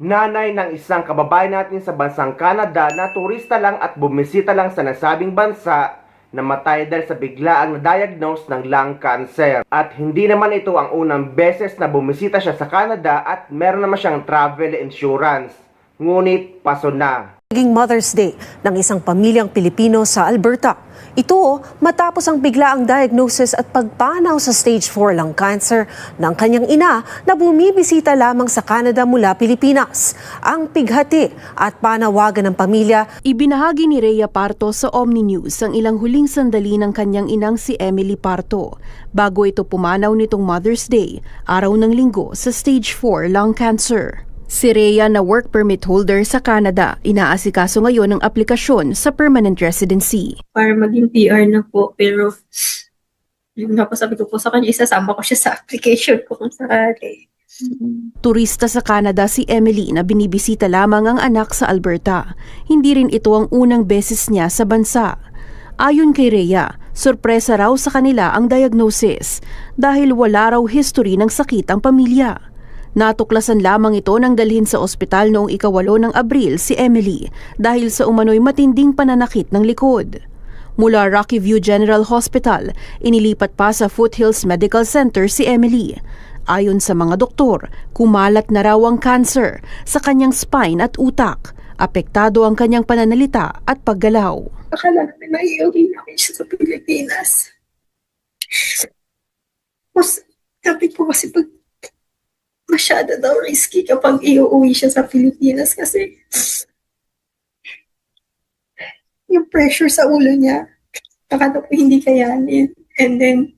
Nanay ng isang kababayan natin sa bansang Canada na turista lang at bumisita lang sa nasabing bansa, namatay dahil sa biglaang na-diagnose ng lung cancer. At hindi naman ito ang unang beses na bumisita siya sa Canada at meron naman siyang travel insurance. Ngunit paso na. Naging Mother's Day ng isang pamilyang Pilipino sa Alberta. Ito matapos ang biglaang diagnosis at pagpanaw sa stage 4 lung cancer ng kanyang ina na bumibisita lamang sa Canada mula Pilipinas. Ang pighati at panawagan ng pamilya. Ibinahagi ni Rhea Parto sa Omni News ang ilang huling sandali ng kanyang inang si Emily Parto bago ito pumanaw nitong Mother's Day, araw ng Linggo, sa stage 4 lung cancer. Si Rhea na work permit holder sa Canada, inaasikaso ngayon ang aplikasyon sa permanent residency. Para maging PR na po, pero yung sabi ko po sa kanya, isasama ko siya sa application ko kung sakali. Turista sa Canada si Emily na binibisita lamang ang anak sa Alberta. Hindi rin ito ang unang beses niya sa bansa. Ayon kay Rhea, sorpresa raw sa kanila ang diagnosis dahil wala raw history ng sakit ang pamilya. Natuklasan lamang ito nang dalhin sa ospital noong ika-8 ng Abril si Emily dahil sa umano'y matinding pananakit ng likod. Mula Rocky View General Hospital, inilipat pa sa Foothills Medical Center si Emily. Ayon sa mga doktor, kumalat na raw ang cancer sa kanyang spine at utak. Apektado ang kanyang pananalita at paggalaw. Akala namin maiuwi namin siya sa Pilipinas. Sabi ko kasi masyado daw risky kapag iuwi siya sa Pilipinas kasi yung pressure sa ulo niya, baka daw hindi kayanin. And then,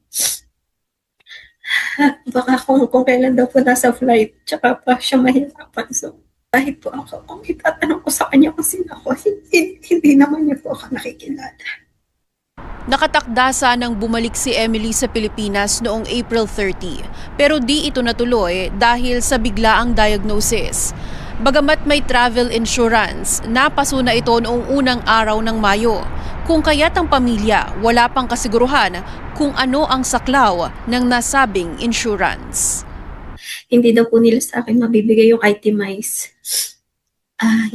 baka kung kailan daw po nasa flight, tsaka pa siya mahirapan. So, kahit po ako, kung itatanong ko sa kanya kung sino ako, hindi naman niya po ako nakikilala. Nakatakda sanang bumalik si Emily sa Pilipinas noong April 30, pero di ito natuloy dahil sa biglaang diagnosis. Bagamat may travel insurance, napaso na ito noong unang araw ng Mayo, kung kaya't ang pamilya wala pang kasiguruhan kung ano ang saklaw ng nasabing insurance. Hindi daw po nila sa akin mabibigay yung itemize.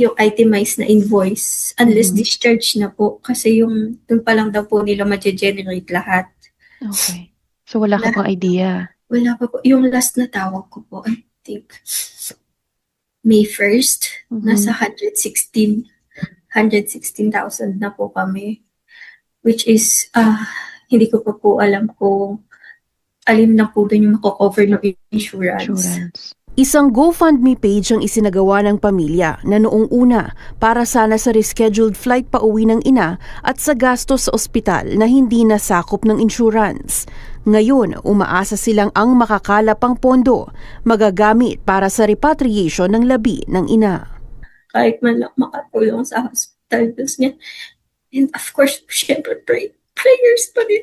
Yung itemize na invoice unless discharge na po kasi yung dun pa lang daw po nila ma-generate lahat. Okay. So wala ka pang idea? Wala pa po. Yung last na tawag ko po, I think May 1st, nasa 116,000 na po kami. Which is, hindi ko pa po alam kung alin na po dun yung mako-cover ng insurance. Isang GoFundMe page ang isinagawa ng pamilya na noong una para sana sa rescheduled flight pa uwi ng ina at sa gastos sa ospital na hindi nasakop ng insurance. Ngayon, umaasa silang ang makakalapang pondo magagamit para sa repatriation ng labi ng ina. Kahit man lang makatulong sa hospital bills niya. And of course, syempre prayers pa din.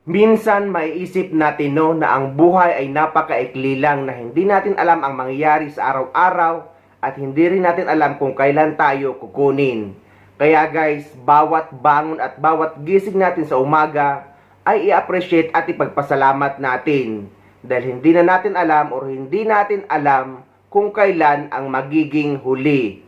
Minsan maiisip natin na ang buhay ay napakaikli lang na hindi natin alam ang mangyayari sa araw-araw at hindi rin natin alam kung kailan tayo kukunin. Kaya guys, bawat bangon at bawat gising natin sa umaga ay i-appreciate at ipagpasalamat natin dahil hindi na natin alam o hindi natin alam kung kailan ang magiging huli.